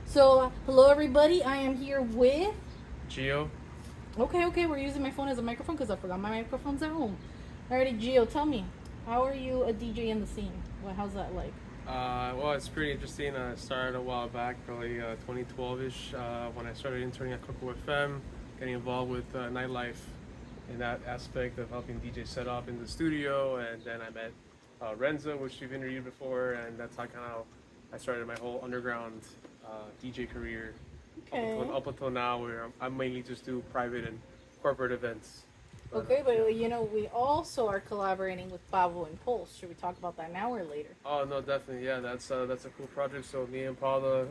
So, hello everybody. I am here with. Gio. Okay, we're using my phone as a microphone because I forgot my microphone's at home. Alrighty, Gio, tell me, how are you a DJ in the scene? How's that like? Well, it's pretty interesting. I started a while back, probably 2012-ish, when I started interning at Coco FM, getting involved with nightlife in that aspect of helping DJ set up in the studio. And then I met Renzo, which you've interviewed before, and that's how kind of I started my whole underground DJ career Okay. up until now, where I mainly just do private and corporate events. But Okay, yeah. but we also are collaborating with Pavo and Pulse. Should we talk about that now or later? Oh no, definitely, yeah. That's a cool project. So me and Paula,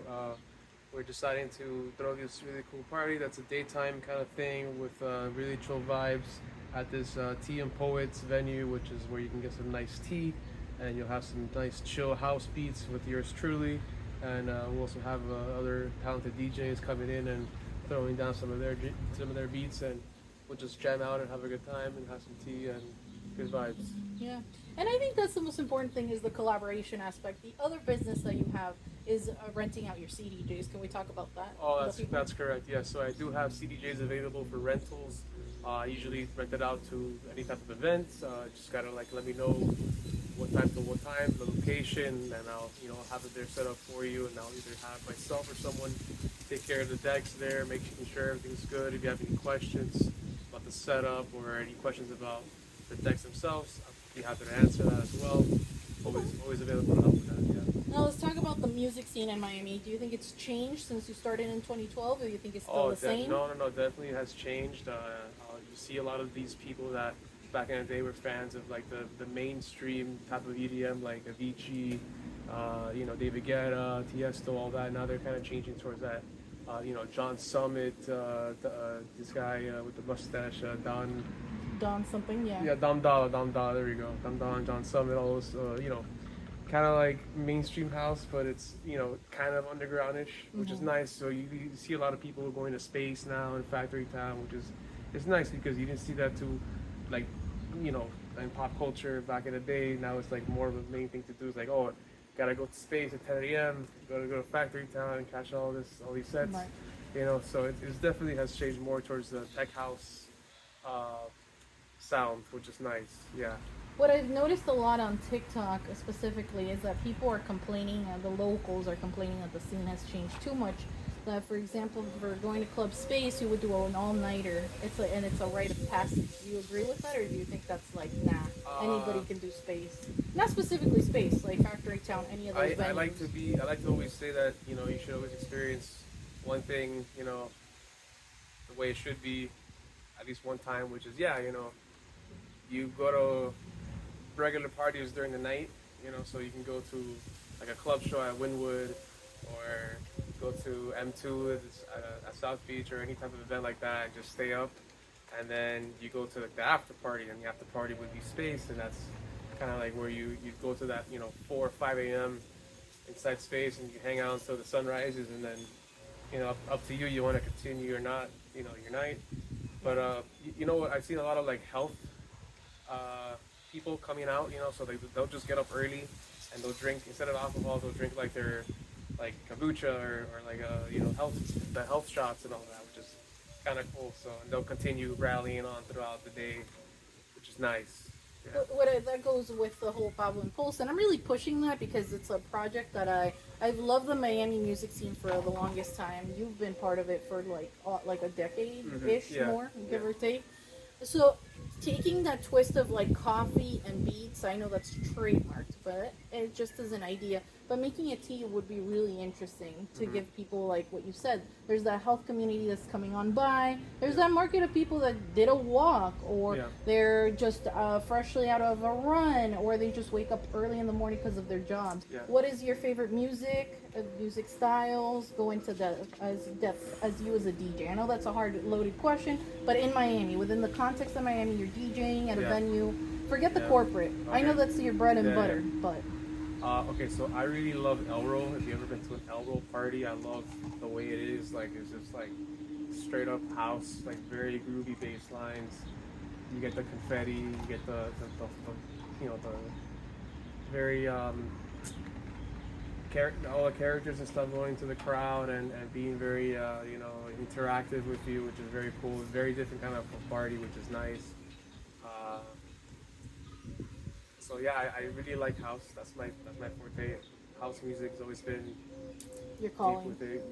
we're deciding to throw this really cool party. That's a daytime kind of thing with really chill vibes at this Tea and Poets venue, which is where you can get some nice tea, and you'll have some nice chill house beats with yours truly, and we'll also have other talented DJs coming in and throwing down some of their beats, and we'll just jam out and have a good time and have some tea and good vibes. Yeah, and I think that's the most important thing is the collaboration aspect. The other business that you have is renting out your CDJs. Can we talk about that Oh, for the people? that's correct. Yes, so I do have CDJs available for rentals. I usually rent it out to any type of event. Just gotta like let me know what time to what time, the location, and I'll have it there set up for you. And I'll either have myself or someone take care of the decks there, making sure everything's good. If you have any questions about the setup or any questions about the decks themselves, I'll be happy to answer that as well. Always available to help with that. Yeah. Now let's talk about the music scene in Miami. Do you think it's changed since you started in 2012, or do you think it's still Oh, the same? no, definitely has changed. You see a lot of these people that back in the day were fans of like the mainstream type of EDM, like Avicii, David Guetta, Tiesto, all that. Now they're kind of changing towards that. John Summit, this guy with the mustache, Don. Done something, yeah. Yeah, Dom Dalla. There we go. Dom Dalla, John Summit, all those. Kind of like mainstream house, but it's kind of undergroundish, which is Hmm. nice. So you see a lot of people going to space now in Factory Town, which is it's nice because you didn't see that too, like you know in pop culture back in the day. Now it's like more of a main thing to do. It's like oh, gotta go to space at 10 a.m. Gotta go to Factory Town and catch all these sets. Right. So it definitely has changed more towards the tech house uh, sound, which is nice. Yeah. What I've noticed a lot on TikTok specifically is that people are complaining, the locals are complaining that the scene has changed too much. That, for example, for going to Club Space, you would do an all-nighter. And it's a rite of passage. Do you agree with that, or do you think that's like, nah, Uh, anybody can do Space? Not specifically Space, like Factory Town, any of those venues. I like to always say that you should always experience one thing the way it should be at least one time, which is yeah you go to regular parties during the night, so you can go to like a club show at Wynwood or go to M2 at South Beach or any type of event like that and just stay up, and then you go to like the after party, and the after party would be Space, and that's kind of like where you go to that 4 or 5 a.m. inside Space, and you hang out until the sun rises, and then up to you, you want to continue or not, your night. But you know what, I've seen a lot of like health uh, people coming out, so they'll just get up early and they'll drink instead of alcohol, they'll drink like their like kombucha or like the health shots and all that, which is kind of cool. So and they'll continue rallying on throughout the day, which is nice. Yeah. That goes with the whole Pablo and Pulse, and I'm really pushing that because it's a project that I've loved the Miami music scene for the longest time. You've been part of it for like a decade ish Yeah. more, Yeah. give or take. So taking that twist of like coffee and beets, I know that's trademarked, but it just is an idea. But making a tea would be really interesting to give people like what you said. There's that health community that's coming on by. There's Yeah. that market of people that did a walk, or Yeah. they're just freshly out of a run, or they just wake up early in the morning because of their jobs. Yeah. What is your favorite music? Music styles? Go into depth as you as a DJ. I know that's a hard loaded question, but in Miami, within the context of Miami, you're DJing at a Yeah. venue. Forget the Yeah. corporate. I know Okay. that's your bread and Yeah. butter, Yeah. but Okay, so I really love Elro. If you ever been to an Elro party, I love the way it is. Like it's just like straight up house, like very groovy bass lines. You get the confetti, you get the very all the characters and stuff going to the crowd and being very interactive with you, which is very cool. Very different kind of party, which is nice. Uh, so yeah, I really like house. That's my forte. House music has always been Your deep calling. with it.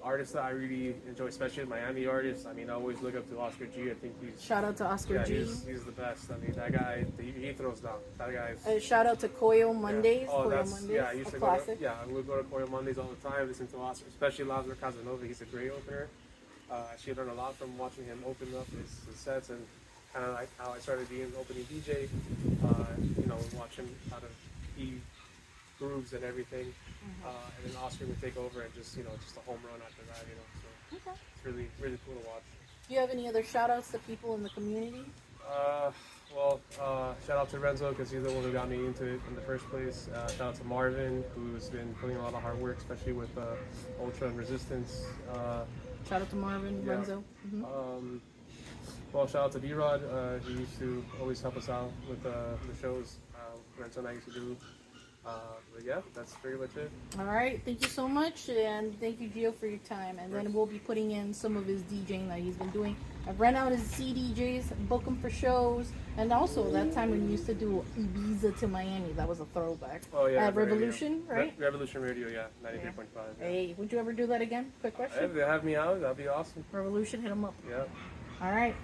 Artists that I really enjoy, especially Miami artists. I mean, I always look up to Oscar G. I think he's Shout out to Oscar yeah, G. he's the best. I mean, that guy, he throws down. That guy's Shout out to Koyo Mondays. yeah. Oh, Koyo that's Mondays, yeah. I used a to classic. go to, I would go to Koyo Mondays all the time, listen to Oscar, especially Lazaro Casanova. He's a great opener. I actually learned a lot from watching him open up his sets and kind of like how I started being an opening DJ. Watch him how to he grooves and everything, and then Oscar would take over and just a home run after that. So Okay. it's really really cool to watch. Do you have any other shout outs to people in the community? Shout out to Renzo because he's the one who got me into it in the first place. Shout out to Marvin who's been putting a lot of hard work, especially with Ultra and Resistance. Shout out to Marvin, Yeah. Renzo. Shout out to B-Rod. He used to always help us out with the shows Renzo and I used to do. But yeah, that's pretty much it. All right, thank you so much, and thank you, Gio, for your time. And then we'll be putting in some of his DJing that he's been doing. I've rent out his CDJs, book him for shows, and also that time when we used to do Ibiza to Miami, that was a throwback. Oh yeah, At Revolution, right? Revolution Radio, yeah, 93.5. Yeah. Hey, would you ever do that again? Quick question. If they have me out, that'd be awesome. Revolution, hit him up. Yeah. All right.